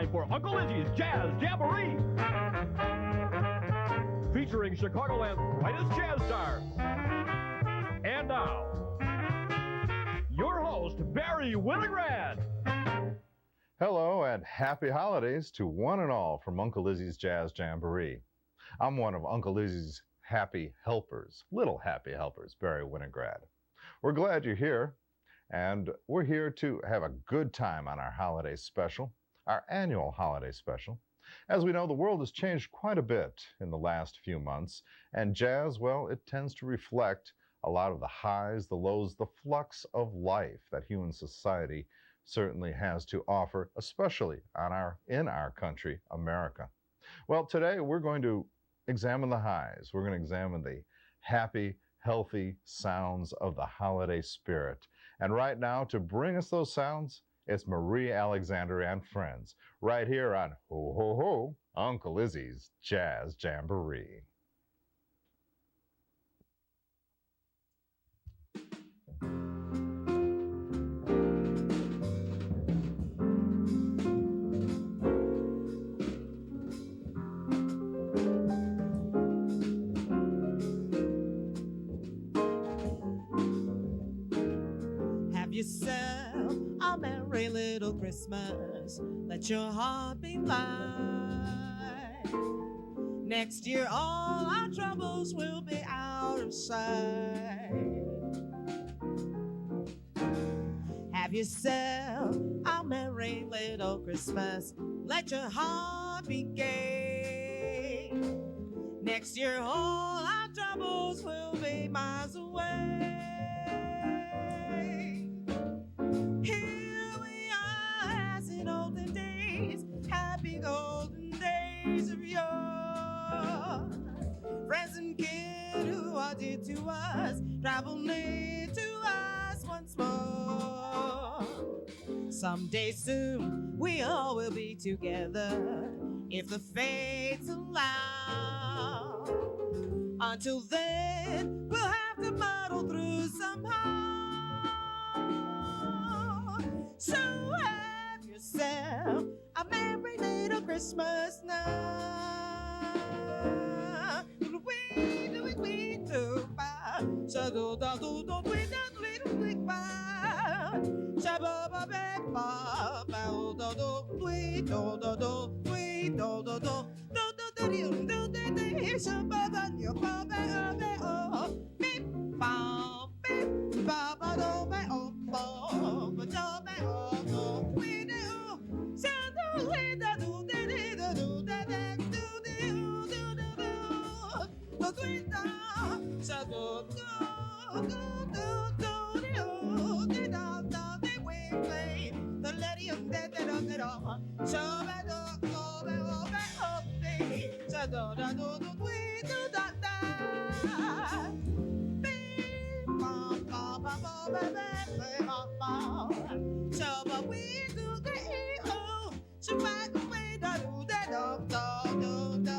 time for Uncle Izzy's Jazz Jamboree. Featuring Chicagoland's brightest jazz stars. And now, your host, Barry Winograd. Hello and happy holidays to one and all from Uncle Izzy's Jazz Jamboree. I'm one of Uncle Izzy's happy helpers, little happy helpers, Barry Winograd. We're glad you're here, and we're here to have a good time on our holiday special, our annual holiday special. As we know, the world has changed quite a bit in the last few months, and jazz, well, it tends to reflect a lot of the highs, the lows, the flux of life that human society certainly has to offer, especially in our country, America. Well, today we're going to examine the highs. We're going to examine the happy, healthy sounds of the holiday spirit. And right now, to bring us those sounds, it's Marie Alexandre and friends, right here on Ho Ho Ho, Uncle Izzy's Jazz Jamboree. Yourself a merry little Christmas. Let your heart be light. Next year all our troubles will be out of sight. Have yourself a merry little Christmas. Let your heart be gay. Next year all our troubles will be miles away. Here we are as in olden days, happy golden days of yore. Friends and kin who are dear to us, travel near to us once more. Someday soon we all will be together, if the fates allow. Until then, we'll have to muddle through somehow. So have yourself a merry little Christmas now. We do ba, so do do do do we do ba, so ba ba ba ba ba do do we do do do we do do do do do do do do so ba ba yo ba ba ba oh beep ba beep ba ba do ba oh ba ba do ba oh oh we do so do we do do do do do do we do so do do do do do do do we play the lady of that so ba do go ba oh ba oh so do do do do we do da da beep ba ba ba ba ba ba ba so but we do the oh so ba we da do da do do do do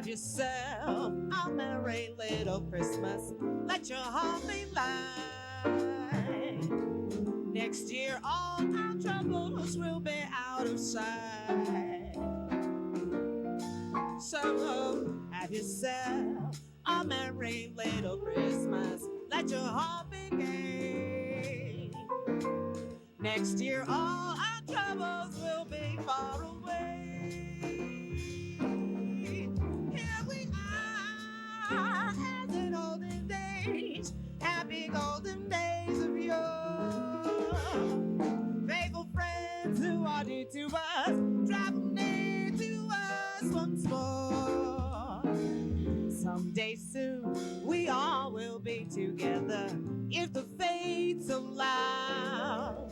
yourself a merry little Christmas. Let your heart be light. Next year year all our troubles will be out of sight. So have yourself a merry little Christmas. Let your heart be gay. Next year all our troubles will be far away. Here we are as in olden days, happy golden days of yore. Faithful friends who are dear to us, travel near to us once more. Someday soon we all will be together if the fates allow.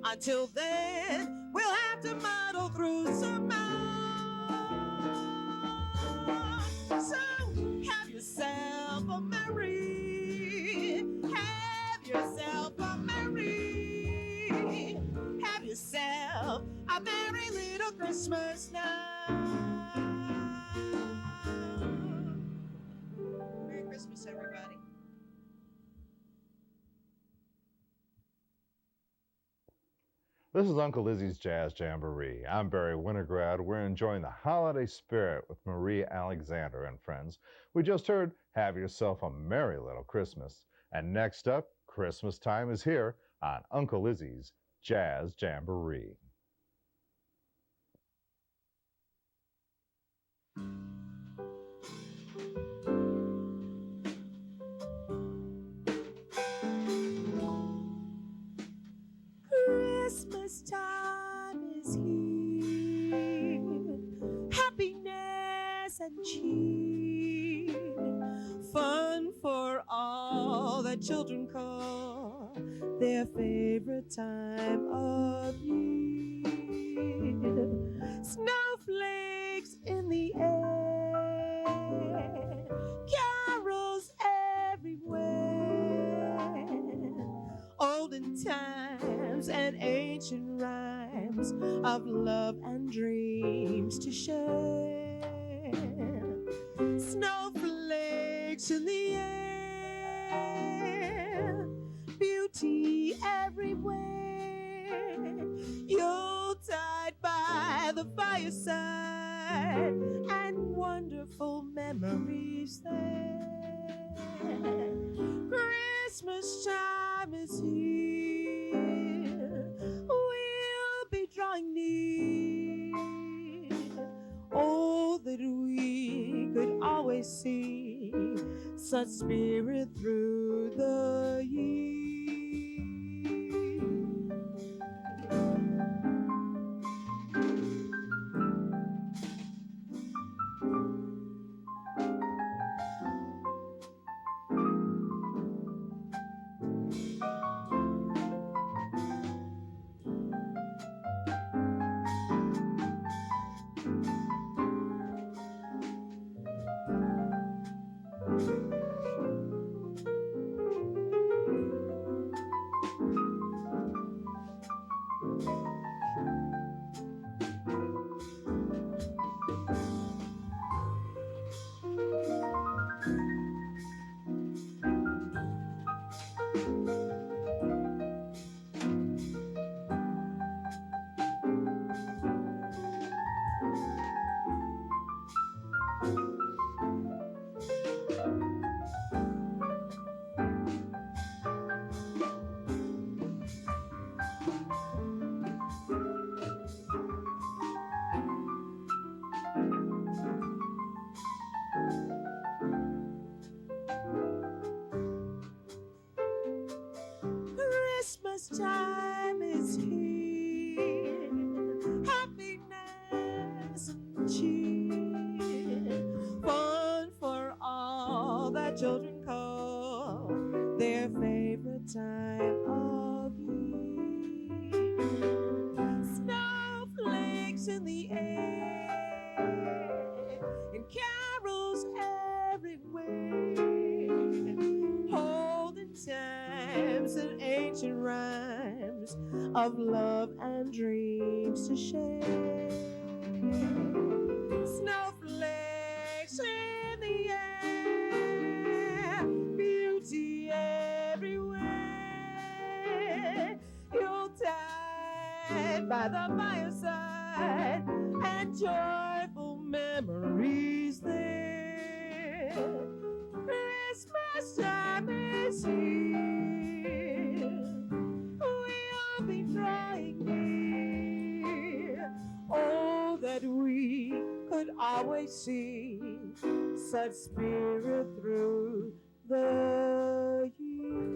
Until then, we'll have to muddle through some more. So have yourself a merry, have yourself a merry, have yourself a merry little Christmas now. Merry Christmas, everybody. This is Uncle Lizzie's Jazz Jamboree. I'm Barry Winograd. We're enjoying the holiday spirit with Marie Alexandre and friends. We just heard Have Yourself a Merry Little Christmas. And next up, Christmas time is here on Uncle Lizzie's Jazz Jamboree. Christmas time is here, happiness and cheer, fun for all that children call their favorite time of year. Snowflakes in the air, carols everywhere, olden times and ancient rhymes of love and dreams to share. Snowflakes in the air, beauty everywhere, Yuletide by the fireside, and wonderful memories there. Christmas time is here, we'll be drawing near. Oh, that we could always see such spirit through the year. Christmas time is here, happiness and cheer, fun for all that children call their favorite time of year. Snowflakes in the air, and carols everywhere, olden times and ancient rhymes of love and dreams to share. Snowflakes in the air, beauty everywhere, your by the fireside, and joyful memories there. Christmas time is here. We'll be drawing near. Oh, that we could always see such spirit through the year.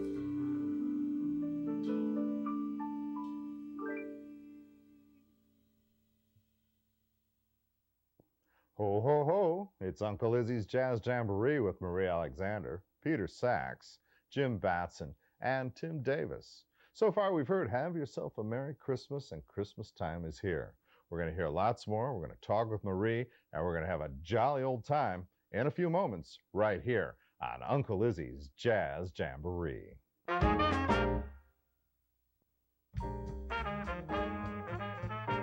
Ho, ho, ho. It's Uncle Izzy's Jazz Jamboree with Marie Alexander, Peter Saxe, Jim Batson, and Tim Davis. So far, we've heard Have Yourself a Merry Christmas and Christmas Time is Here. We're going to hear lots more. We're going to talk with Marie, and we're going to have a jolly old time in a few moments right here on Uncle Izzy's Jazz Jamboree.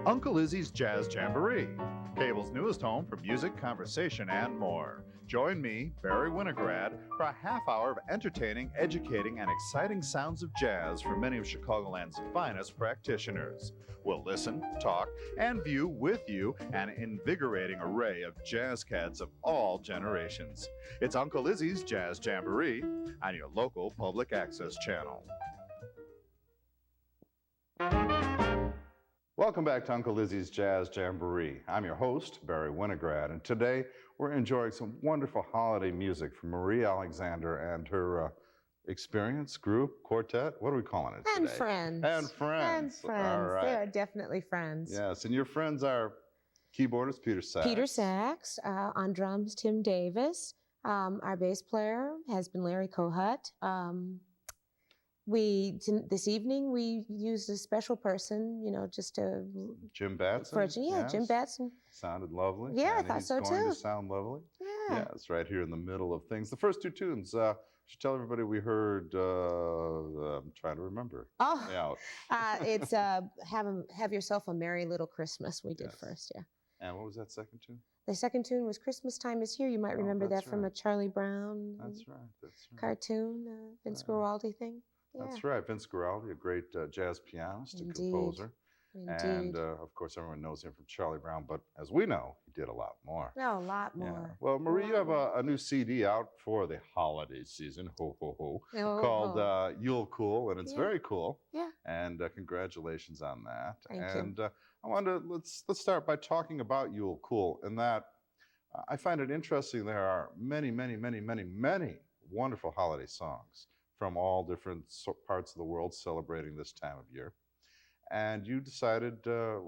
Uncle Izzy's Jazz Jamboree, cable's newest home for music, conversation, and more. Join me, Barry Winograd, for a half hour of entertaining, educating, and exciting sounds of jazz from many of Chicagoland's finest practitioners. We'll listen, talk, and view with you an invigorating array of jazz cats of all generations. It's Uncle Izzy's Jazz Jamboree on your local public access channel. Welcome back to Uncle Izzy's Jazz Jamboree. I'm your host, Barry Winograd, and today we're enjoying some wonderful holiday music from Marie Alexander and her experience group, quartet. What are we calling it And today? friends. And friends. And friends. All right. They are definitely friends. Yes, and your friends are keyboardist Peter Saxe. Peter Saxe, on drums, Tim Davis. Our bass player has been Larry Kohut. This evening we used a special person, just to Jim Batson. Yes. Jim Batson. Sounded lovely. Yeah, and I thought so he's going too. to sound lovely. Yeah. Yeah, it's right here in the middle of things. The first two tunes, should tell everybody we heard, I'm trying to remember. Oh, Yeah. it's Have Yourself a Merry Little Christmas we did Yes. first, yeah. And what was that second tune? The second tune was Christmas Time is Here. You might remember that that's from a right. Charlie Brown That's right. That's right. cartoon, Vince Yeah. Guaraldi thing. Yeah. That's right. Vince Guaraldi, a great jazz pianist and Indeed. composer. Indeed. And of course, everyone knows him from Charlie Brown, but as we know, he did a lot more. No, a lot Yeah. more. Well, Marie, A you have lot a new CD out for the holiday season, ho, ho, ho, Oh, called oh. You'll Cool, and it's Yeah. very cool. Yeah. And congratulations on that. Thank you. and I wanted to, let's start by talking about You'll Cool, in that I find it interesting. There are many, many, many, many, many wonderful holiday songs from all different parts of the world celebrating this time of year. And you decided, to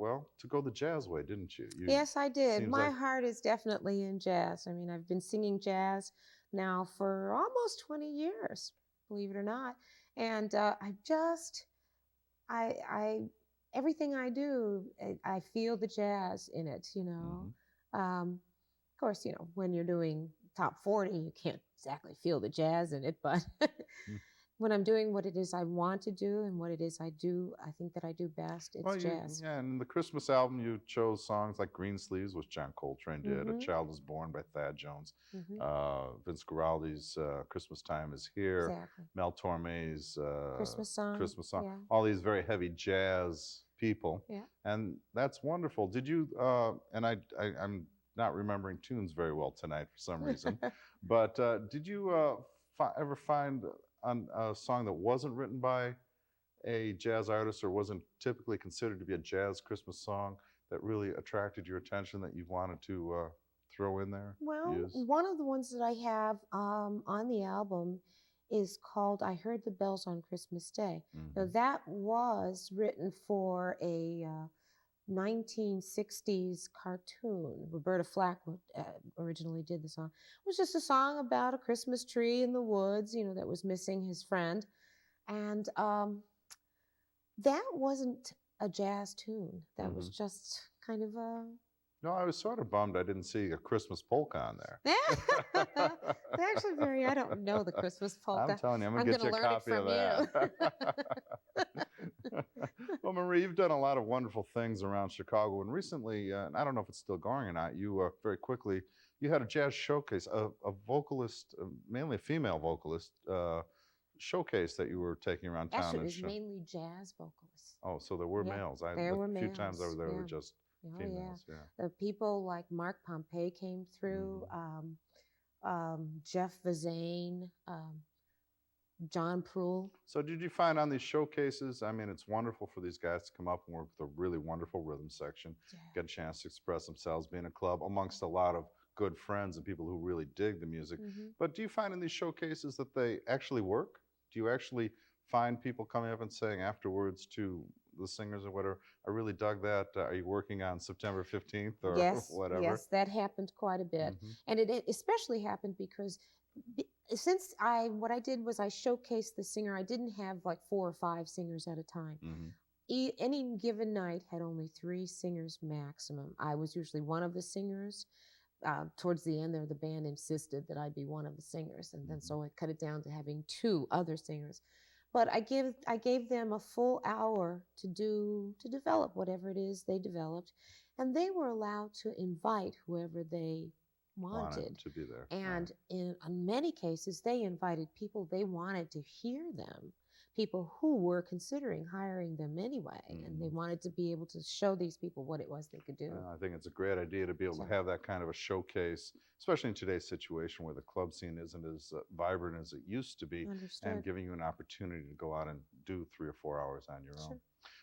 go the jazz way, didn't you? Yes, I did. seems My like- heart is definitely in jazz. I mean, I've been singing jazz now for almost 20 years, believe it or not. And everything I do, I feel the jazz in it, Of course, when you're doing top 40, you can't exactly feel the jazz in it, but when I'm doing what it is I want to do and what it is I do, I think that I do best, it's jazz. Yeah, and in the Christmas album, you chose songs like Green Sleeves, which John Coltrane did, A Mhm. Child Was Born by Thad Jones, Mhm. Vince Guaraldi's Christmas Time is Here, Exactly. Mel Torme's Christmas song. Christmas song, Yeah. all these very heavy jazz people. Yeah. And that's wonderful. Did you, and I'm not remembering tunes very well tonight for some reason, but did you ever find a song that wasn't written by a jazz artist or wasn't typically considered to be a jazz Christmas song that really attracted your attention that you wanted to throw in there? Well, use? one of the ones that I have on the album is called I Heard the Bells on Christmas Day. Now, Mhm. that was written for a 1960s cartoon. Roberta Flack originally did the song. It was just a song about a Christmas tree in the woods, that was missing his friend. And that wasn't a jazz tune. That was just kind of a... No, I was sort of bummed I didn't see a Christmas polka on there. Actually, Barry, I don't know the Christmas polka. I'm telling you, I'm going I'm to get you a gonna learn it copy of that. Well, Marie, you've done a lot of wonderful things around Chicago. And recently, and I don't know if it's still going or not, you very quickly, you had a jazz showcase, a vocalist, mainly a female vocalist, showcase that you were taking around town? Actually, it was mainly jazz vocalists. Oh, so there were males. There were a few times I was there, males, were just Oh, females. Yeah. The people like Mark Pompey came through, Jeff Vazane, John Proul. So did you find on these showcases, I mean, it's wonderful for these guys to come up and work with a really wonderful rhythm section, get a chance to express themselves, be in a club amongst a lot of good friends and people who really dig the music. But do you find in these showcases that they actually work? Do you actually find people coming up and saying afterwards to the singers or whatever, I really dug that. Are you working on September 15th or whatever? Yes, that happened quite a bit. And it especially happened because since what I did was I showcased the singer. I didn't have like 4 or 5 singers at a time. Any given night had only 3 singers maximum. I was usually one of the singers. Towards the end there, the band insisted that I be one of the singers, and then so I cut it down to having 2 other singers. But I gave them a full hour to develop whatever it is they developed, and they were allowed to invite whoever they wanted to be there. And in many cases, they invited people they wanted to hear them, people who were considering hiring them anyway, and they wanted to be able to show these people what it was they could do. I think it's a great idea to be able to have that kind of a showcase, especially in today's situation where the club scene isn't as vibrant as it used to be, and giving you an opportunity to go out and do 3 or 4 hours on your own.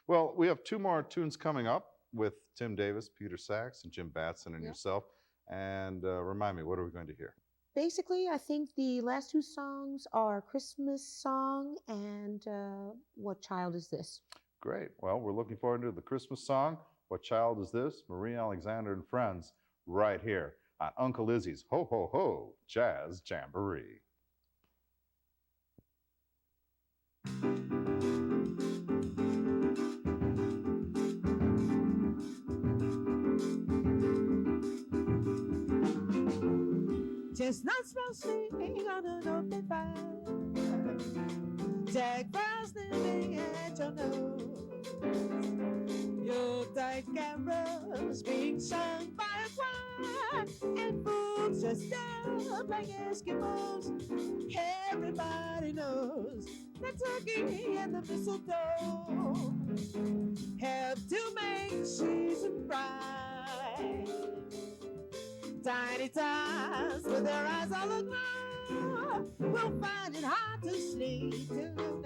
Well, we have 2 more tunes coming up with Tim Davis, Peter Saxe, and Jim Batson and yourself. And remind me, what are we going to hear? Basically, I think the last 2 songs are Christmas Song and What Child Is This? Great. Well, we're looking forward to the Christmas song, What Child Is This? Marie Alexander and Friends, right here on Uncle Izzy's Ho Ho Ho Jazz Jamboree. Chestnuts roasting on an open fire, Jack Frost nipping at your nose, Yuletide carols being sung by a choir, and folks dressed up like Eskimos. Everybody knows the turkey and the mistletoe help to make the season bright. Tiny tots with their eyes all aglow will find it hard to sleep tonight.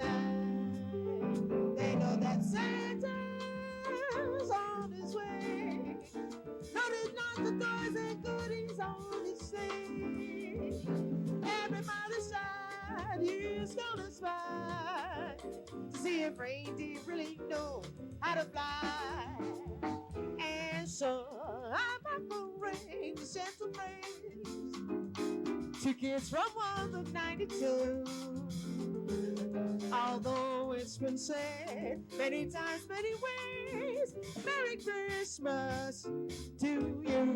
They know that Santa's on his way, loaded lots of toys and goodies on his sleigh. Everybody's side he's gonna spy to see if reindeer really know how to fly. And so I'm offering Santa praise, tickets from 1 to 92. Although it's been said many times, many ways, Merry Christmas to you.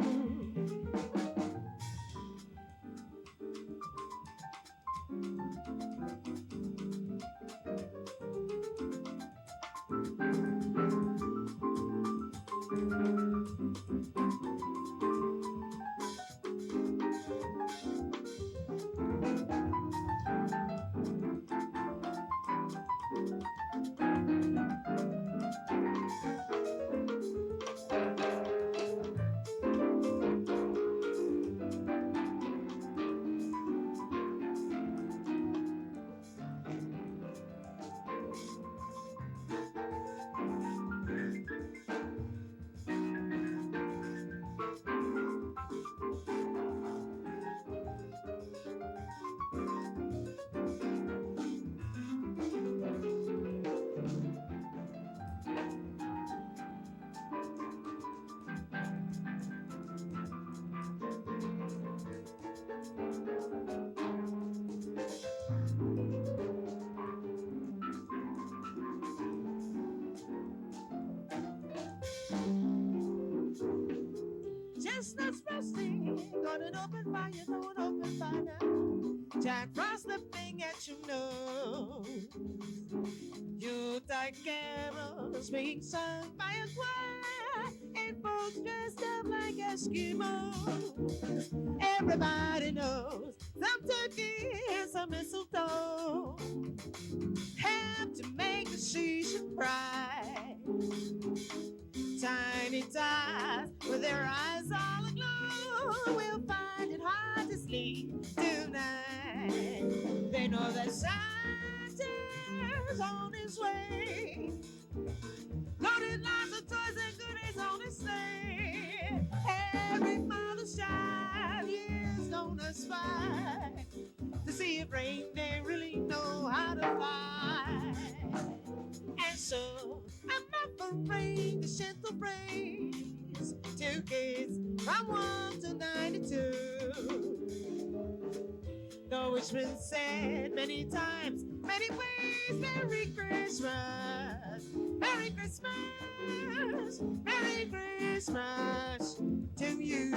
Chestnuts roasting on an open fire, no an open fire. Jack Frost nipping at your nose. Yuletide carols being sung by a choir, and folks dressed up like Eskimos. Everybody knows some turkey and some mistletoe know, have to make the season bright. Tiny tots with their eyes all aglow will find it hard to sleep tonight. They know that Santa's on his way, loaded lots of toys and goodies on his sleigh. Every mother's child is gonna spy to see if reindeer really know how to fly. And so I'm offering the gentle praise to kids from 1 to 92. Though it's been said many times, many ways, Merry Christmas, Merry Christmas, Merry Christmas to you.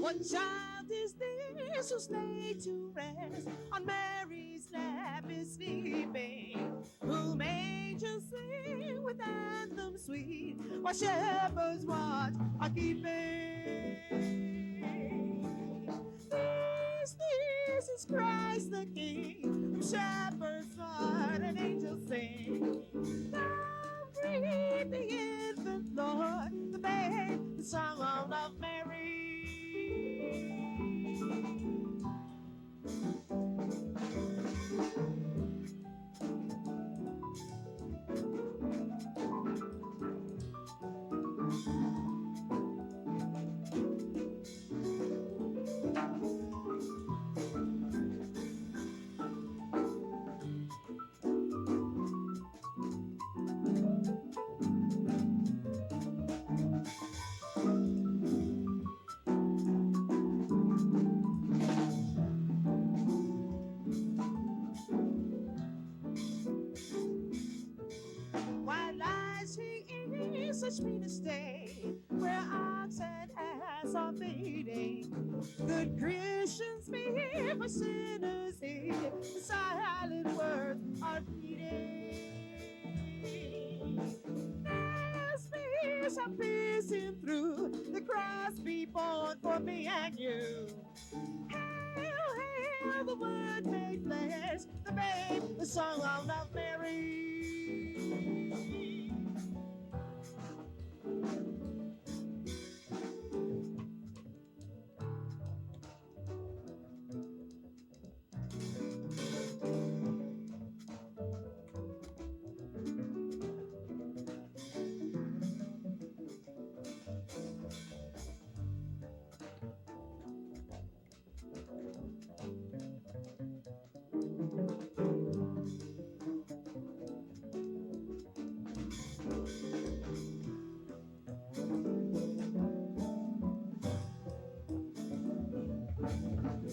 What child is this who's laid to rest on Mary's lap is sleeping? Whom angels sing with anthems sweet, while shepherds watch are keeping? This is Christ the King, whom shepherds watch and angels sing. Now breathe the infant Lord, the babe, the song of Mary. Such me to stay where ox and ass are feeding. Good Christians fear for sinners here. The silent words are pleading. As fears are piercing through the cross be born for me and you. Hail, hail, the word made flesh, the babe, the song of Mary.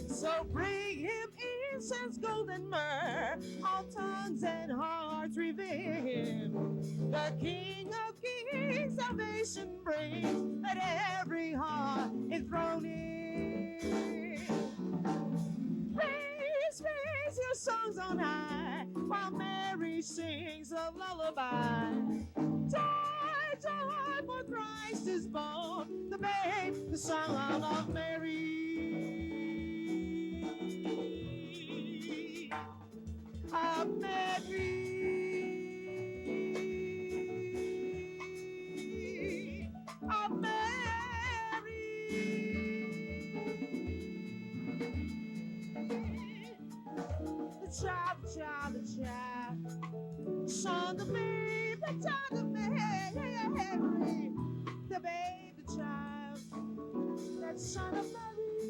So bring him incense, gold and myrrh, all tongues and hearts revere him. The King of Kings salvation brings, let every heart enthrone him. Raise, raise your songs on high, while Mary sings a lullaby. Joy, joy, for Christ is born, the babe, the song of Mary. Of Mary, of Mary. The child, the child, the child, son of Mary, the child of Mary, the babe, the child, that son of Mary,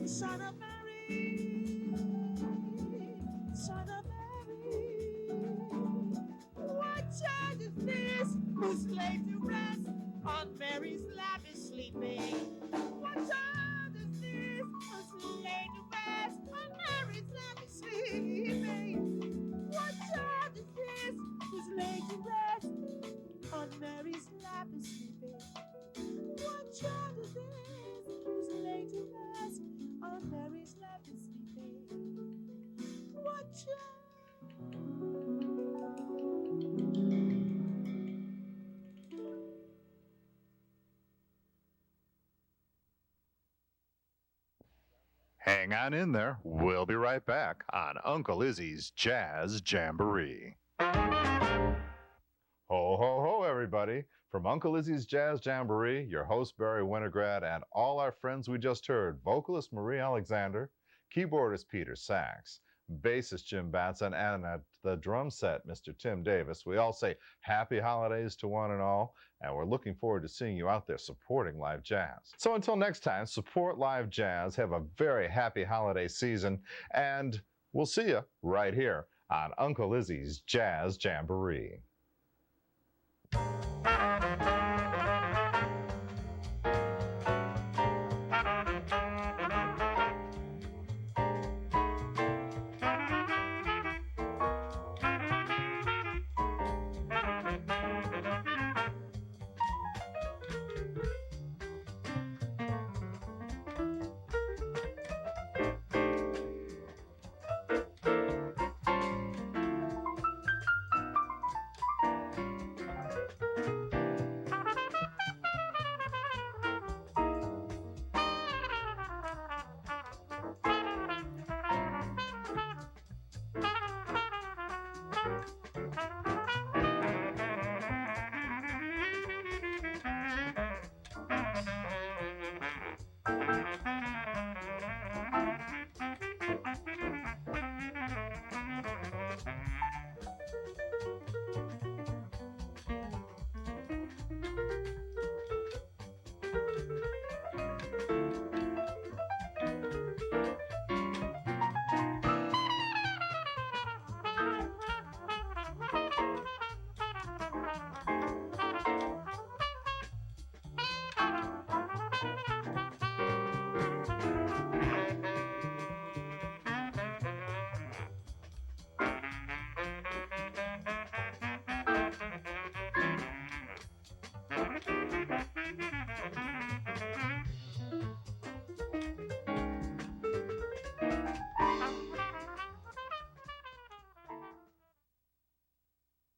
the son of Mary. Son of Mary, what child is this who's laid to rest on Mary's lap is sleeping? What child is this who's laid to rest on Mary's lap is sleeping? What child is this who's laid to rest on Mary's lap is sleeping? What child is this who's laid to Hang on in there. We'll be right back on Uncle Izzy's Jazz Jamboree. Ho, ho, ho, everybody. From Uncle Izzy's Jazz Jamboree, your host, Barry Winograd, and all our friends we just heard, vocalist Marie Alexandre, keyboardist Peter Saxe, bassist Jim Batson, and at the drum set, Mr. Tim Davis. We all say happy holidays to one and all, and we're looking forward to seeing you out there supporting live jazz. So until next time, support live jazz, have a very happy holiday season, and we'll see you right here on Uncle Izzy's Jazz Jamboree.